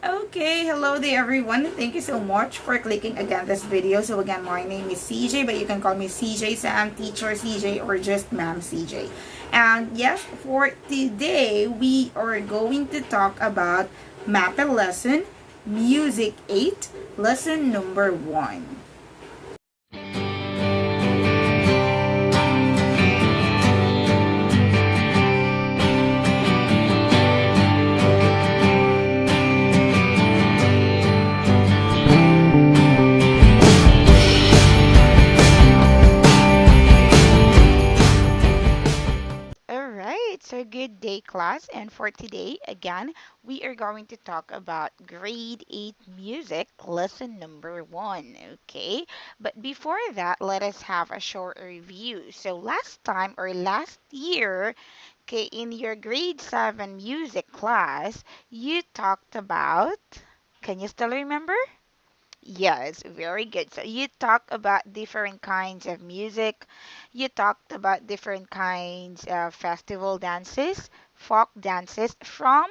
Okay, hello there everyone. Thank you so much for clicking again this video. So again, my name is CJ, but you can call me CJ-Ssaem, Teacher CJ, or just Ma'am CJ. And yes, for today, we are going to talk about MAPEH lesson, Music 8, lesson number 1. Alright, so good day, class. And for today, again, we are going to talk about grade 8 music, lesson number 1. Okay, but before that, let us have a short review. So, last time or last year, okay, in your grade 7 music class, you talked about, can you still remember? Yes, very good. So you talked about different kinds of music. You talked about different kinds of festival dances, folk dances from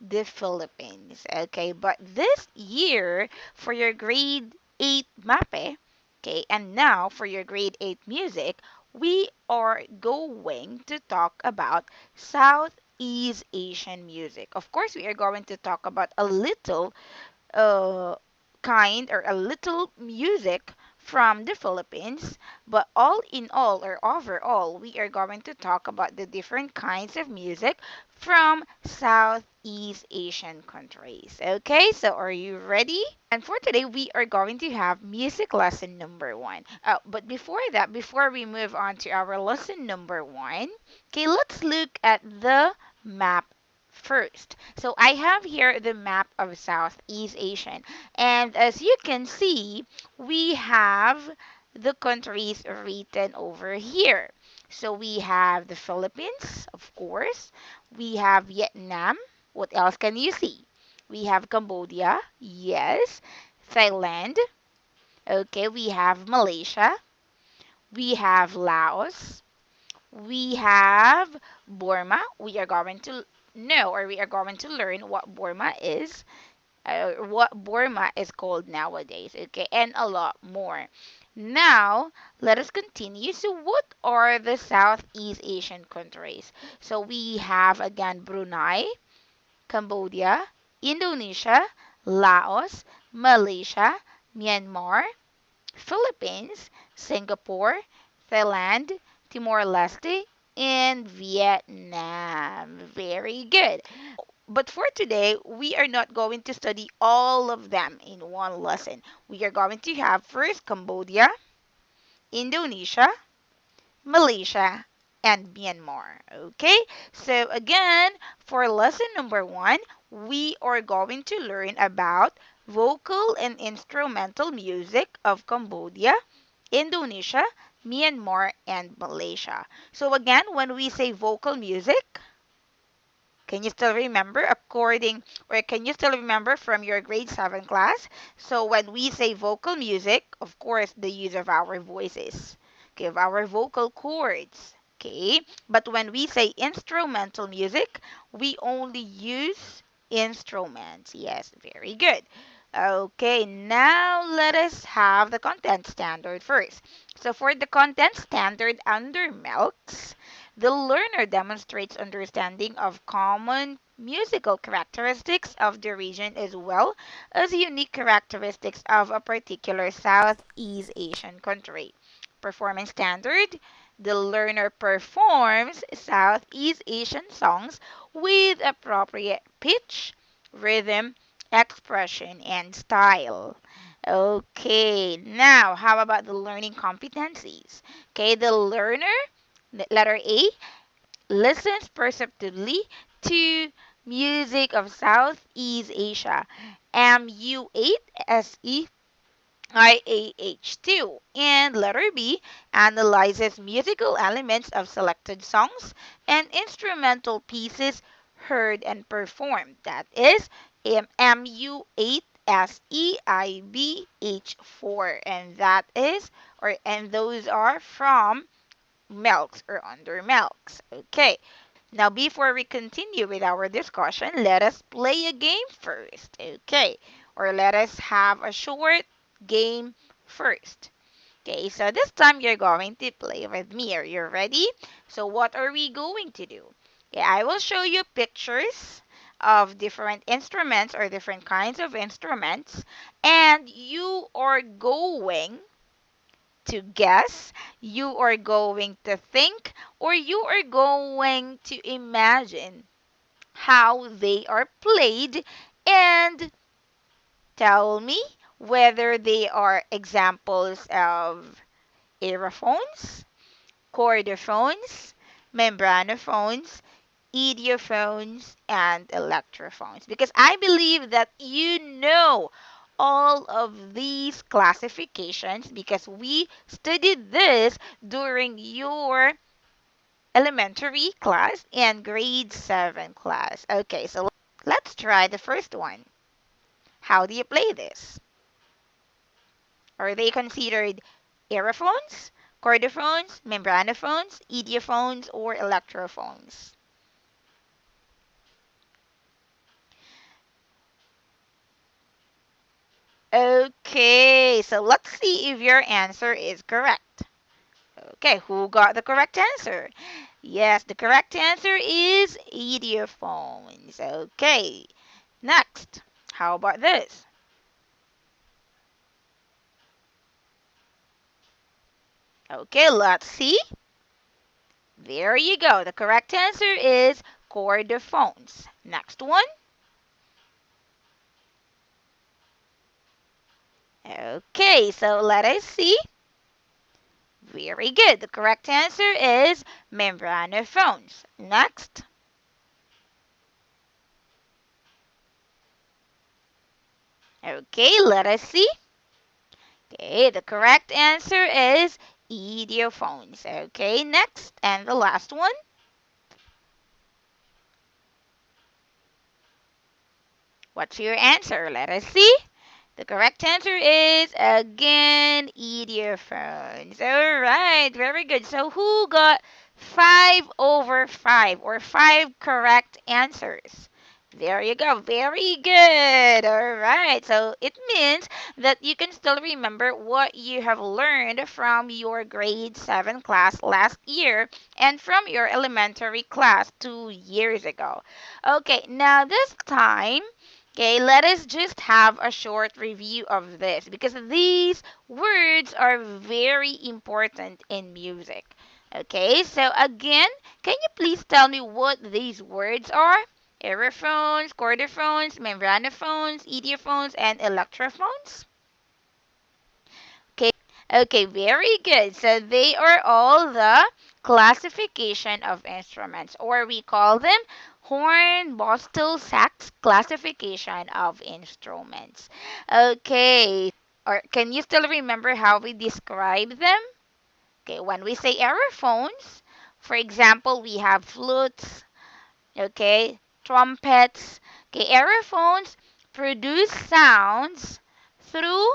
the Philippines. Okay, but this year for your grade 8 MAPE, okay, and now for your grade 8 music, we are going to talk about Southeast Asian music. Of course, we are going to talk about a little uh, kind or a little music from the Philippines, but all in all or overall, we are going to talk about the different kinds of music from Southeast Asian countries. Okay, so are you ready? And for today, we are going to have music lesson number 1. But before that, before we move on to our lesson number 1, okay, let's look at the map first. So I have here the map of Southeast Asian. And as you can see, we have the countries written over here. So we have the Philippines, of course. We have Vietnam. What else can you see? We have Cambodia. Yes. Thailand. Okay, we have Malaysia. We have Laos. We have Burma. We are going to know or we are going to learn what Burma is, what Burma is called nowadays, okay, and a lot more. Now, let us continue. So, what are the Southeast Asian countries? So, we have again Brunei, Cambodia, Indonesia, Laos, Malaysia, Myanmar, Philippines, Singapore, Thailand, Timor-Leste, and Vietnam. Very good. But for today, we are not going to study all of them in one lesson. We are going to have first Cambodia, Indonesia, Malaysia, and Myanmar. Okay? So again, for lesson number 1, we are going to learn about vocal and instrumental music of Cambodia, Indonesia, Myanmar, and Malaysia. So again, when we say vocal music, can you still remember according or can you still remember from your grade 7 class? So when we say vocal music, of course, the use of our voices, okay, of our vocal cords, okay? But when we say instrumental music, we only use instruments. Yes, very good. Okay, now let us have the content standard first. So for the content standard under MELCS, the learner demonstrates understanding of common musical characteristics of the region as well as unique characteristics of a particular Southeast Asian country. Performance standard, the learner performs Southeast Asian songs with appropriate pitch, rhythm, expression, and style. Okay, now how about the learning competencies? Okay, the learner, letter A, listens perceptively to music of Southeast Asia. MU8 SEIAH2. And letter B, analyzes musical elements of selected songs and instrumental pieces heard and performed. That is MU8 SEIBH4. And that is, and those are from Melks or under Melks. Okay. Now, before we continue with our discussion, let us play a game first, okay? Or let us have a short game first. Okay, so this time you're going to play with me. Are you ready? So what are we going to do? Okay, I will show you pictures of different instruments or different kinds of instruments, and you are going to guess, you are going to think, or you are going to imagine how they are played and tell me whether they are examples of aerophones, chordophones, membranophones, idiophones, and electrophones. Because I believe that you know all of these classifications because we studied this during your elementary class and grade 7 class. Okay, so let's try the first one. How do you play this? Are they considered aerophones, chordophones, membranophones, idiophones, or electrophones? Okay, so let's see if your answer is correct. Okay, who got the correct answer? Yes, the correct answer is idiophones. Okay, next. How about this? Okay, let's see. There you go. The correct answer is chordophones. Next one. Okay, so let us see. Very good. The correct answer is membranophones. Next. Okay, let us see. Okay, the correct answer is idiophones. Okay, next. And the last one. What's your answer? Let us see. The correct answer is again idiophones. All right, very good. So who got 5/5 or 5 correct answers? There you go. Very good. All right. So it means that you can still remember what you have learned from your grade 7 class last year and from your elementary class 2 years ago. Okay, now this time, okay, let us just have a short review of this because these words are very important in music. Okay, so again, can you please tell me what these words are? Aerophones, chordophones, membranophones, idiophones, and electrophones? Okay, okay, very good. So they are all the classification of instruments, or we call them horn, bostel, sax classification of instruments. Okay, or can you still remember how we describe them? Okay, when we say aerophones, for example, we have flutes, okay, trumpets. Okay, aerophones produce sounds through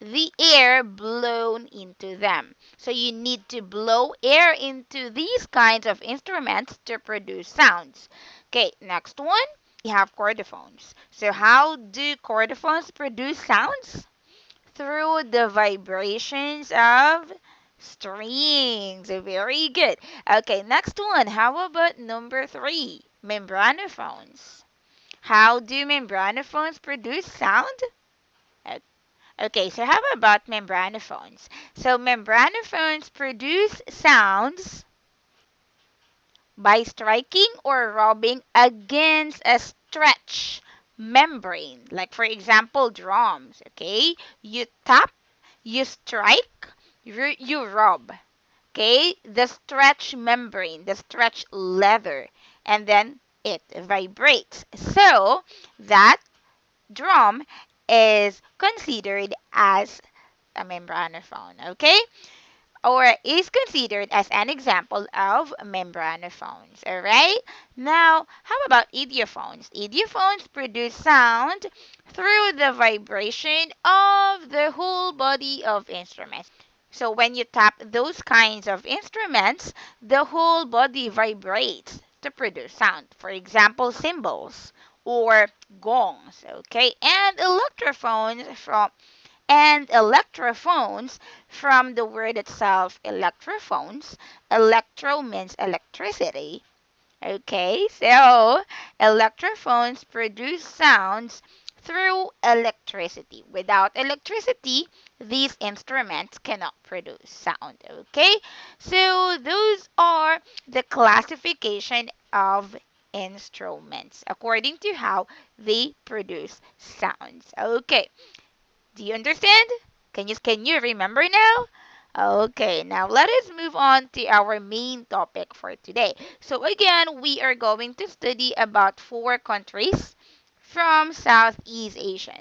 the air blown into them. So you need to blow air into these kinds of instruments to produce sounds. Okay, next one, we have chordophones. So how do chordophones produce sounds? Through the vibrations of strings. Very good. Okay, next one. How about number 3? Membranophones. How do membranophones produce sound? Okay, so how about membranophones? So membranophones produce sounds by striking or rubbing against a stretch membrane. Like for example, drums. Okay, you tap, you strike, you rub. Okay, the stretch membrane, the stretch leather, and then it vibrates. So that drum is considered as a membranophone, okay? Or is considered as an example of membranophones, all right? Now, how about idiophones? Idiophones produce sound through the vibration of the whole body of instruments. So when you tap those kinds of instruments, the whole body vibrates. to produce sound. For example, cymbals or gongs, okay? And electrophones from the word itself, electrophones. Electro means electricity. Okay, so electrophones produce sounds through electricity. Without electricity, these instruments cannot produce sound. Okay, so those are the classification of instruments according to how they produce sounds. Okay, do you understand? Can you remember now? Okay, now let us move on to our main topic for today. So again, we are going to study about four countries from Southeast Asia.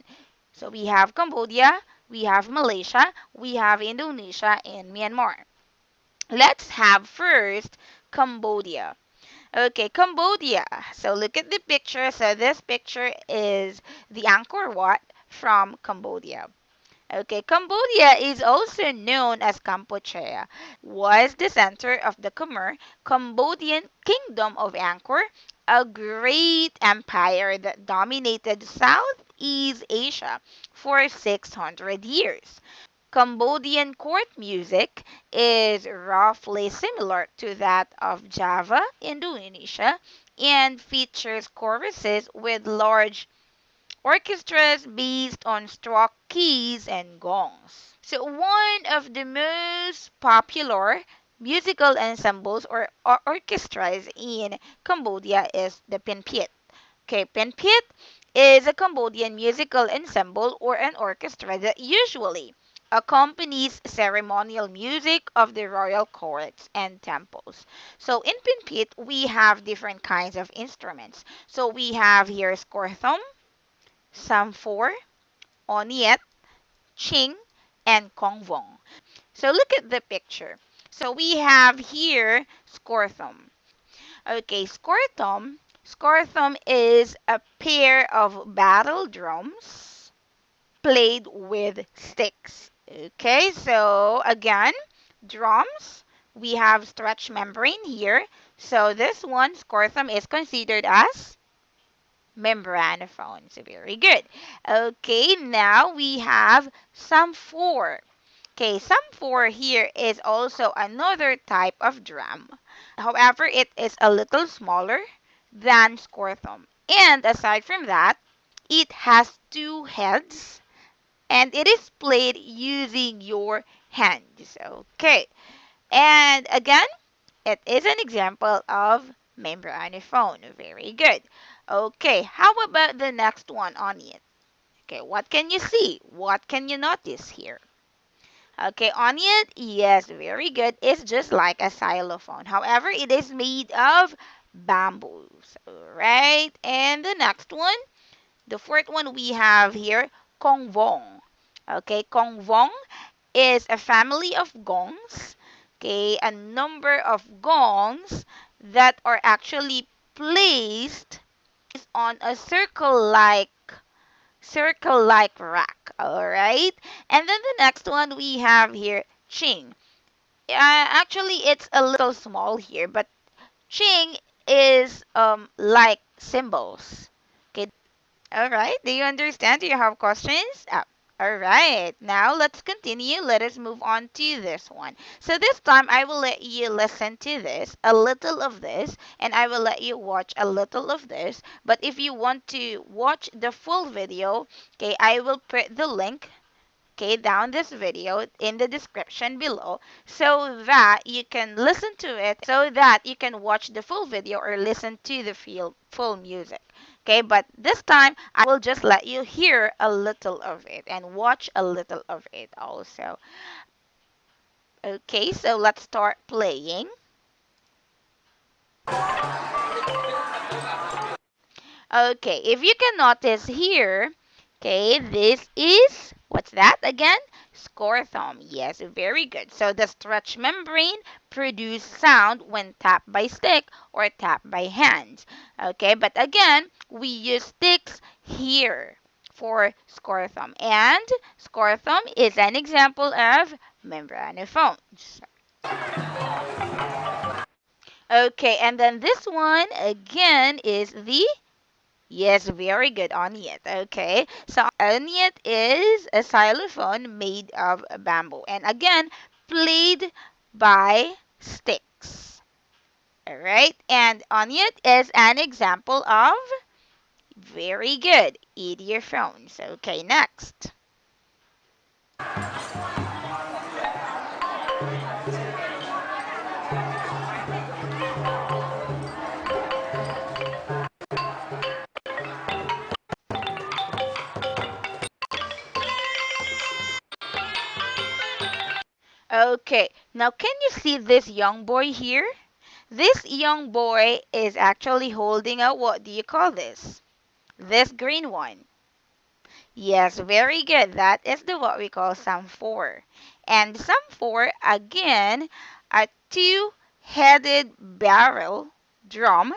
So we have Cambodia, we have Malaysia, we have Indonesia, and Myanmar. Let's have first Cambodia. Okay, Cambodia. So look at the picture. So this picture is the Angkor Wat from Cambodia. Okay, Cambodia is also known as Kampuchea, was the center of the Khmer Cambodian kingdom of Angkor, a great empire that dominated Southeast Asia for 600 years. Cambodian court music is roughly similar to that of Java, Indonesia, and features choruses with large orchestras based on struck keys and gongs. So one of the most popular musical ensembles or orchestras in Cambodia is the Pinpiet. Okay, Pinpiet is a Cambodian musical ensemble or an orchestra that usually accompanies ceremonial music of the royal courts and temples. So in Pinpiet, we have different kinds of instruments. So we have here skorthom, Samfor, Oniet, Ching, and Kongvong. So look at the picture. So we have here Skorthom. Okay, Skorthom is a pair of battle drums played with sticks. Okay, so again, drums. We have stretch membrane here. So this one, Skorthom, is considered as membranophone. So very good. Okay, now we have some four. Okay, some four here is also another type of drum. However, it is a little smaller than Skorthom. And aside from that, it has two heads and it is played using your hands. Okay. And again, it is an example of membranophone. Very good. Okay, how about the next one on it? Okay, what can you see? What can you notice here? Okay, on it, yes, very good. It's just like a xylophone. However, it is made of bamboos. Alright, and the next one, the fourth one we have here, kongvong. Okay, kongvong is a family of gongs. Okay, a number of gongs that are actually placed on a circle like rack. All right, and then the next one we have here, ching. Actually, it's a little small here, but ching is like symbols. Okay, all right. Do you understand? Do you have questions? All right. Now let's continue. Let us move on to this one. So this time I will let you listen to this, a little of this, and I will let you watch a little of this. But if you want to watch the full video, okay, I will put the link, okay, down this video in the description below so that you can listen to it, so that you can watch the full video or listen to the full music. Okay, but this time I will just let you hear a little of it and watch a little of it also. Okay, so let's start playing. Okay, if you can notice here, okay, this is, what's that again? Scorthom. Yes, very good. So the stretch membrane produce sound when tapped by stick or tapped by hands. Okay, but again, we use sticks here for Scorthom. And Scorthom is an example of membranophones. Okay, and then this one again is the, yes, very good, onyet. Okay, so onyet is a xylophone made of bamboo, and again, played by sticks. All right, and onyet is an example of, very good, idiophone. Okay, next. Okay, now can you see this young boy here? This young boy is actually holding a, what do you call this? This green one. Yes, very good. That is the what we call sum 4. And sum 4, again, a two-headed barrel drum,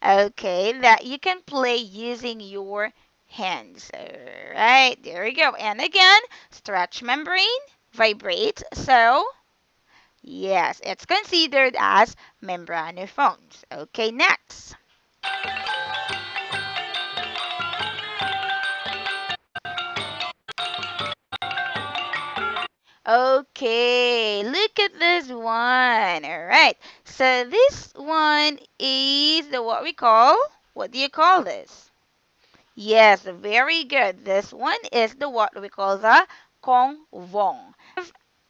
okay, that you can play using your hands. Alright, there we go. And again, stretch membrane vibrates. So, yes, it's considered as membranophones. Okay, next. Okay, look at this one. All right. So this one is the what we call, what do you call this? Yes, very good. This one is the what we call the Kong Vong.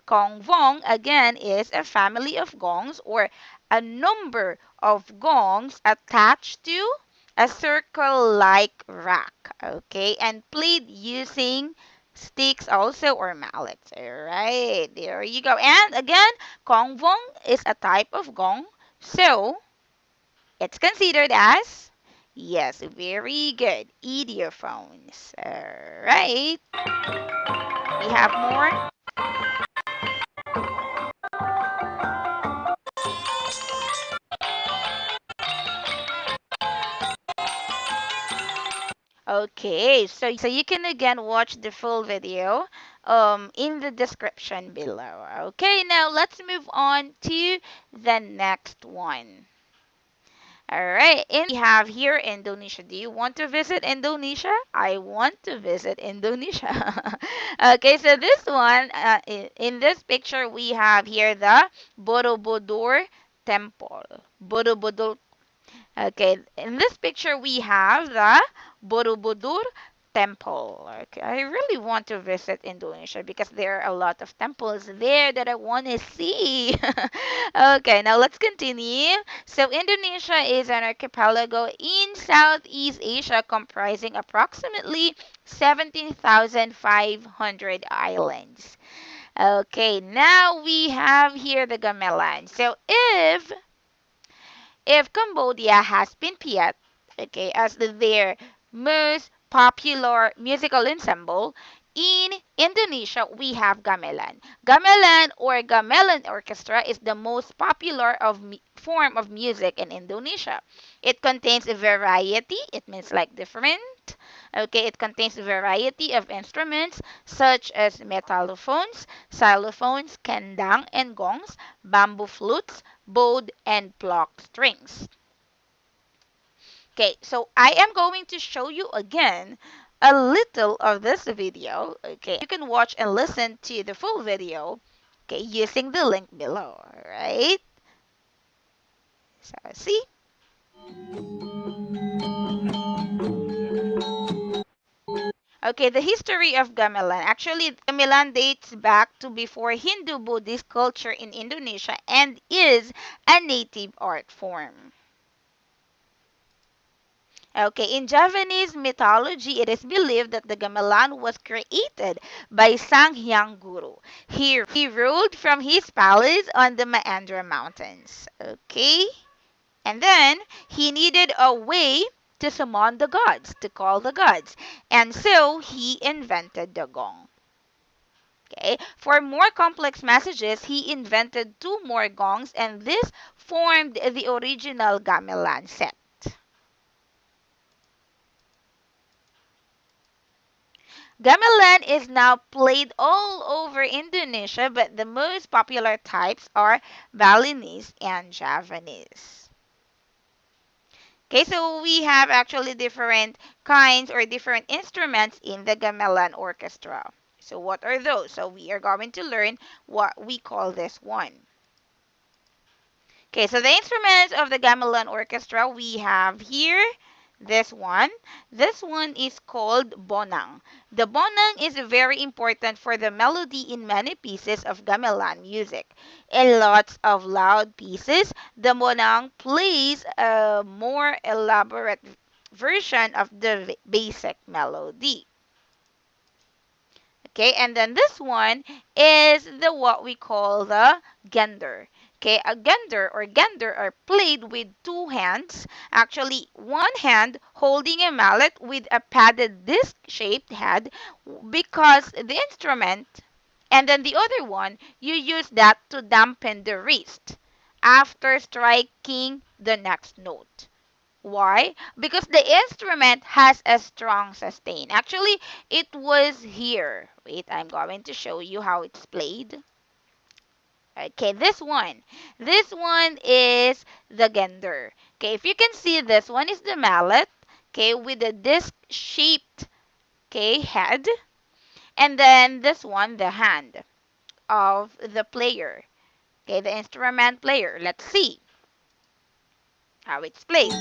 Kong Vong again is a family of gongs or a number of gongs attached to a circle-like rack. Okay, and played using sticks also or mallets. Alright, there you go. And again, Kong Vong is a type of gong. So it's considered as, yes, very good, idiophones. Alright, we have more. Okay, so you can again watch the full video in the description below. Okay, now let's move on to the next one. All right, and we have here Indonesia. Do you want to visit Indonesia? I want to visit Indonesia. Okay, so this one, in this picture, we have here the Borobudur Temple. Borobudur. Okay, in this picture we have the Borobudur Temple. Okay, I really want to visit Indonesia because there are a lot of temples there that I want to see. Okay, now let's continue. So Indonesia is an archipelago in Southeast Asia comprising approximately 17,500 islands. Okay, now we have here the gamelan. So if Cambodia has been piat, okay, as their most popular musical ensemble, in Indonesia we have gamelan. Gamelan or gamelan orchestra is the most popular form of music in Indonesia. It contains a variety, it means like different. Okay, it contains a variety of instruments such as metallophones, xylophones, kendang, and gongs, bamboo flutes, bowed, and plucked strings. Okay, so I am going to show you again a little of this video. Okay, you can watch and listen to the full video, okay, using the link below. All right. So see. Okay, the history of gamelan. Actually, gamelan dates back to before Hindu-Buddhist culture in Indonesia and is a native art form. Okay, in Javanese mythology, it is believed that the gamelan was created by Sanghyang Guru. He ruled from his palace on the Maandra Mountains. Okay, and then he needed a way to summon the gods, to call the gods, and so he invented the gong. Okay, for more complex messages, he invented two more gongs, and this formed the original gamelan set. Gamelan is now played all over Indonesia, but the most popular types are Balinese and Javanese. Okay, so we have actually different kinds or different instruments in the gamelan orchestra. So what are those? So we are going to learn what we call this one. Okay, so the instruments of the gamelan orchestra we have here this one. This one is called bonang. The bonang is very important for the melody in many pieces of gamelan music. In lots of loud pieces, the bonang plays a more elaborate version of the basic melody. Okay, and then this one is the what we call the gender. Okay, a gender or gender are played with two hands. Actually, one hand holding a mallet with a padded disc-shaped head because the instrument, and then the other one, you use that to dampen the wrist after striking the next note. Why? Because the instrument has a strong sustain. Actually, it was here. Wait, I'm going to show you how it's played. Okay, this one. This one is the gender. Okay, if you can see, this one is the mallet. Okay, with a disc-shaped head. And then this one, the hand of the player. Okay, the instrument player. Let's see how it's played.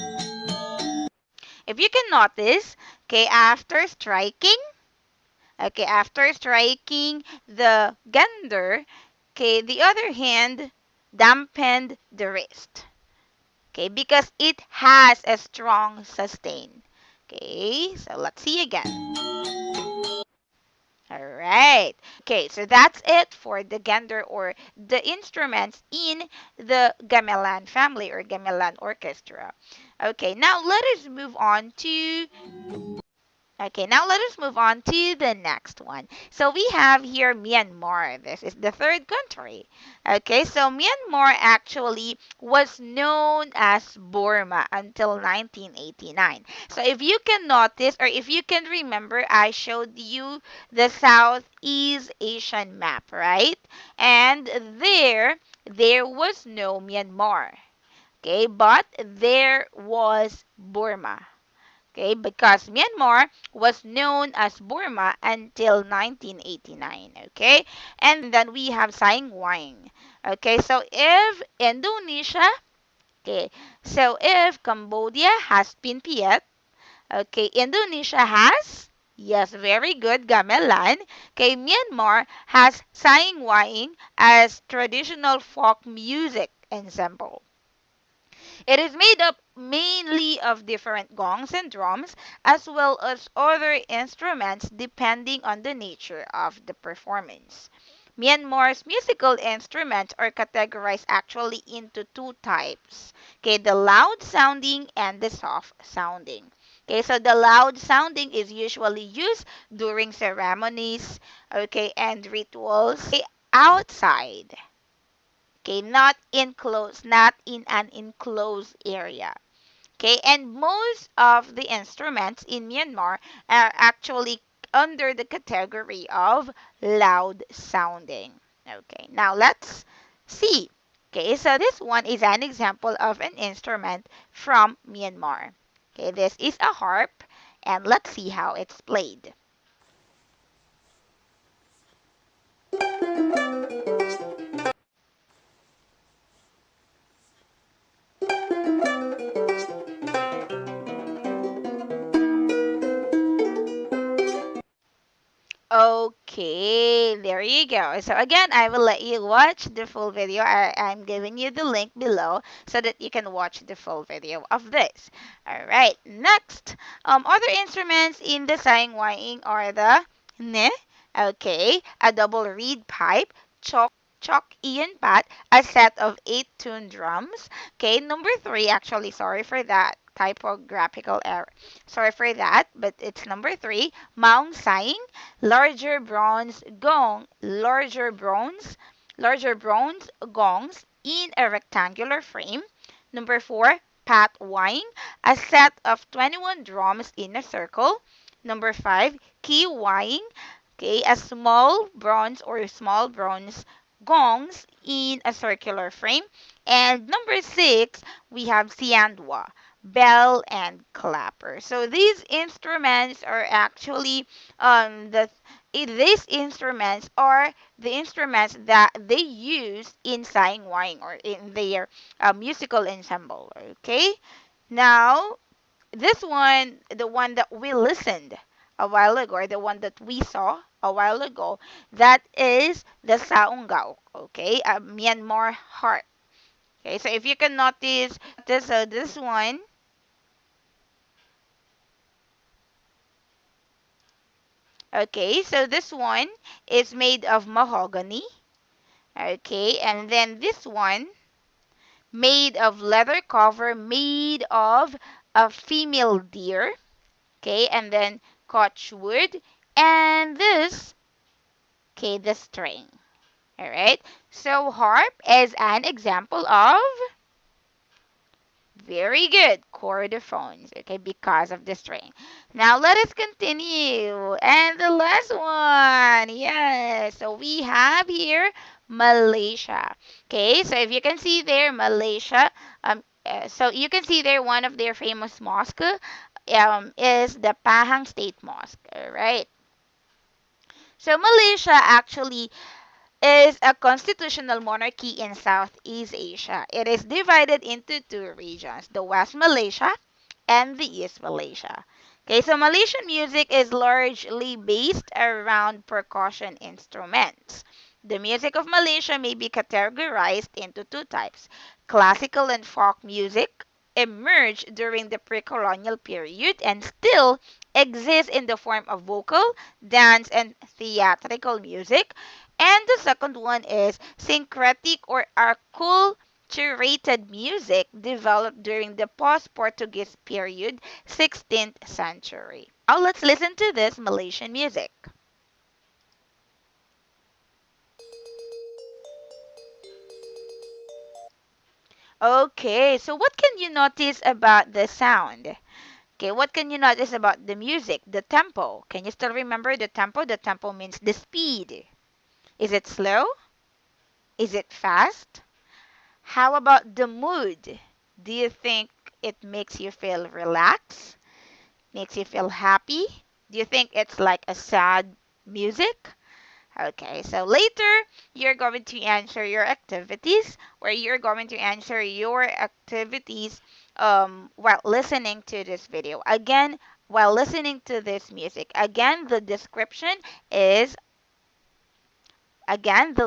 If you can notice, okay, after striking the gander, okay, the other hand dampened the wrist. Okay, because it has a strong sustain. Okay, so let's see again. All right. Okay, so that's it for the gander or the instruments in the gamelan family or gamelan orchestra. Okay, now let us move on to the next one. So we have here Myanmar. This is the third country. Okay, so Myanmar actually was known as Burma until 1989. So if you can notice or if you can remember, I showed you the Southeast Asian map, right? And there was no Myanmar. Okay, but there was Burma. Okay, because Myanmar was known as Burma until 1989. Okay, and then we have Saingwang. Okay, so if Indonesia, okay, so if Cambodia has Pinpiet, okay, Indonesia has, yes, very good, gamelan. Okay, Myanmar has Saingwang as traditional folk music ensemble. It is made up mainly of different gongs and drums as well as other instruments depending on the nature of the performance. Myanmar's musical instruments are categorized actually into two types. Okay, the loud sounding and the soft sounding. Okay, so the loud sounding is usually used during ceremonies, okay, and rituals outside. Okay, not in an enclosed area. Okay, and most of the instruments in Myanmar are actually under the category of loud sounding. Okay, now let's see. Okay, so this one is an example of an instrument from Myanmar. Okay, this is a harp, and let's see how it's played. Okay, there you go. So again, I will let you watch the full video. I'm giving you the link below so that you can watch the full video of this. All right, next, other instruments in the sangwaing are the ne, okay, a double reed pipe, chalk Ian Pat, a set of 8 tune drums. Okay, number three, actually, sorry for that typographical error. Sorry for that, but it's number three, Maung Saing, larger bronze gongs in a rectangular frame. Number four, Pat Wine, a set of 21 drums in a circle. Number 5, kiwang. Okay, a small bronze gongs in a circular frame. And number 6, we have siandwa, bell and clapper. So these instruments are actually these instruments are the instruments that they use in saingwang or in their musical ensemble. Okay, now this one, the one that we listened a while ago, or the one that we saw a while ago, that is the Saunggao, okay, a Myanmar harp. Okay, so if you can notice this one, okay, so this one is made of mahogany, okay, and then this one made of leather cover, made of a female deer, okay, and then cotch wood, and this, okay, the string. All right. So harp is an example of very good chordophones. Okay, because of the string. Now let us continue. And the last one. Yes. So we have here Malaysia. Okay. So if you can see there, Malaysia. So you can see there one of their famous mosque is the Pahang State Mosque. All right. So Malaysia actually is a constitutional monarchy in Southeast Asia. It is divided into two regions, the West Malaysia and the East Malaysia. Okay, so Malaysian music is largely based around percussion instruments. The music of Malaysia may be categorized into two types. Classical and folk music emerged during the pre-colonial period and still exist in the form of vocal, dance, and theatrical music. And the second one is syncretic or acculturated music developed during the post-Portuguese period, 16th century. Now let's listen to this Malaysian music. Okay, so what can you notice about the sound? Okay, what can you notice about the music, the tempo? Can you still remember the tempo? The tempo means the speed. Is it slow? Is it fast? How about the mood? Do you think it makes you feel relaxed? Makes you feel happy? Do you think it's like a sad music? Okay, so later you're going to answer your activities, or you're going to answer your activities while listening to this video. Again, while listening to this music. Again, the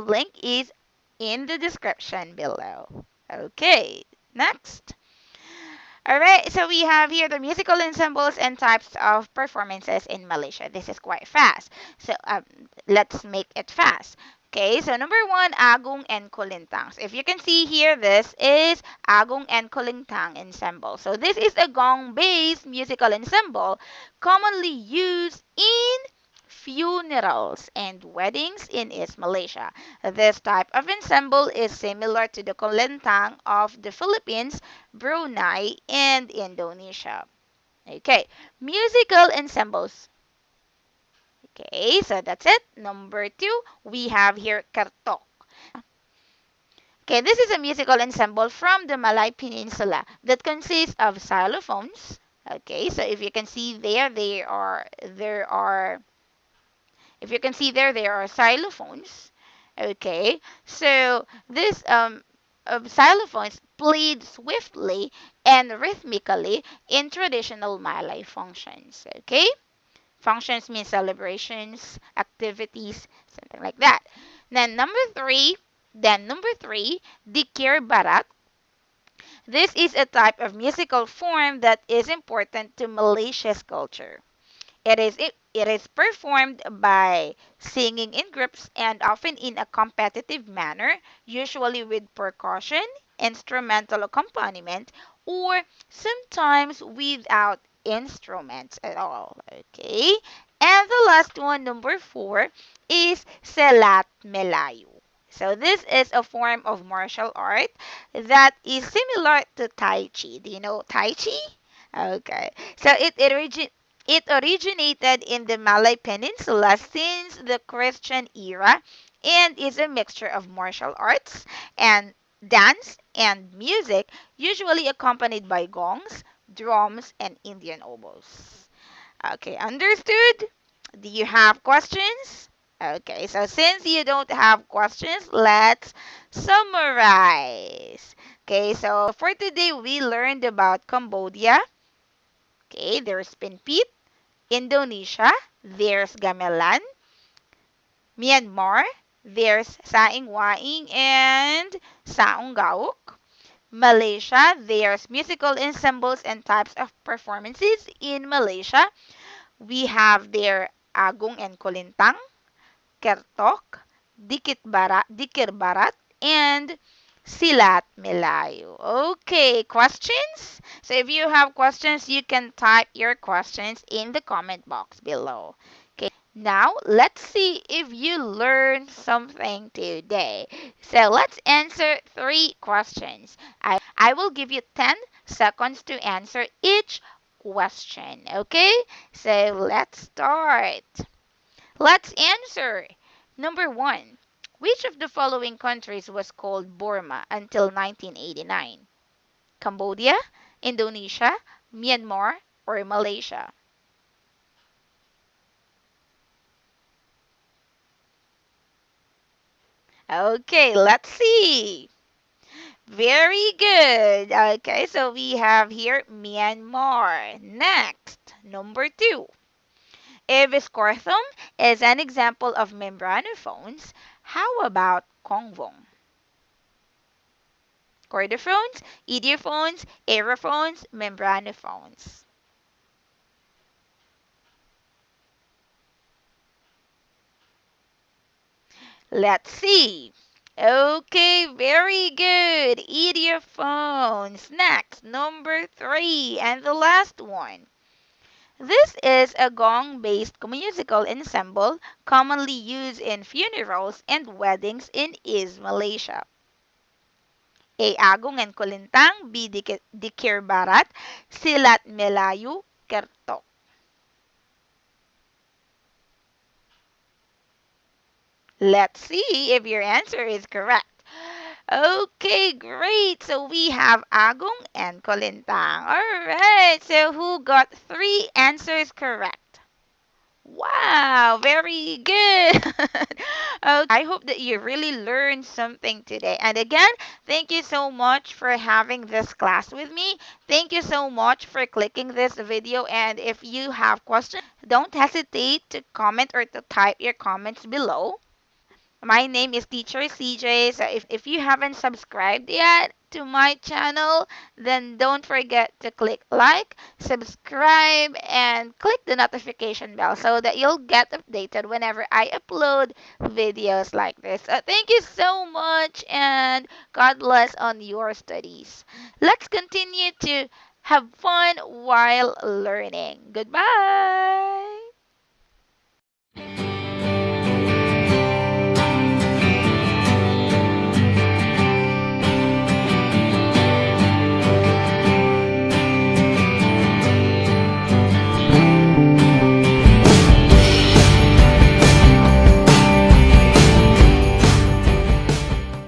link is in the description below. Okay, next. All right, so we have here the musical ensembles and types of performances in Malaysia. This is quite fast. So let's make it fast. Okay, so number 1, Agong and Kulintangs. If you can see here, this is Agong and Kulintang ensemble. So this is a gong-based musical ensemble commonly used in funerals and weddings in East Malaysia. This type of ensemble is similar to the Kulintang of the Philippines, Brunei, and Indonesia. Okay, musical ensembles. Okay, so that's it. Number 2, we have here Kartok. Okay, this is a musical ensemble from the Malay Peninsula that consists of xylophones. Okay, so if you can see there, if you can see there are xylophones. Okay, so this xylophones played swiftly and rhythmically in traditional Malay functions. Okay, functions mean celebrations, activities, something like that. Then number three, dikir barat. This is a type of musical form that is important to Malaysia's culture. It is performed by singing in groups and often in a competitive manner, usually with percussion, instrumental accompaniment, or sometimes without instruments at all. Okay? And the last one, number 4, is Selat Melayu. So this is a form of martial art that is similar to Tai Chi. Do you know Tai Chi? Okay. So It originated in the Malay Peninsula since the Christian era and is a mixture of martial arts and dance and music, usually accompanied by gongs, drums, and Indian oboes. Okay, understood? Do you have questions? Okay, so since you don't have questions, let's summarize. Okay, so for today, we learned about Cambodia. Okay, there's Pinpit. Indonesia, there's gamelan. Myanmar, there's saing waing and saung gauk. Malaysia, there's musical ensembles and types of performances in Malaysia. We have their Agung and Kulintang, Kertok, Dikir Barat, and Silat Melayu. Okay, questions? So if you have questions, you can type your questions in the comment box below. Okay, now let's see if you learned something today. So let's answer three questions. I will give you 10 seconds to answer each question. Okay, so let's start. Let's answer. Number one. Which of the following countries was called Burma until 1989? Cambodia, Indonesia, Myanmar, or Malaysia? Okay, let's see. Very good. Okay, so we have here Myanmar. Next, number two. If Scorthum is an example of membranophones, how about Kongvong? Chordophones, idiophones, aerophones, membranophones. Let's see. Okay, very good. Idiophones. Next, number three, and the last one. This is a gong-based musical ensemble commonly used in funerals and weddings in East Malaysia. A. Agong and Kulintang, B. Dikir Barat, Silat Melayu, Kertok. Let's see if your answer is correct. Okay, great. So we have Agong and Kolintang. All right. So who got three answers correct? Wow, very good. Okay, I hope that you really learned something today. And again, thank you so much for having this class with me. Thank you so much for clicking this video. And if you have questions, don't hesitate to comment or to type your comments below. My name is Teacher CJ. So if you haven't subscribed yet to my channel, then don't forget to click like, subscribe, and click the notification bell so that you'll get updated whenever I upload videos like this. Thank you so much and God bless on your studies. Let's continue to have fun while learning. Goodbye.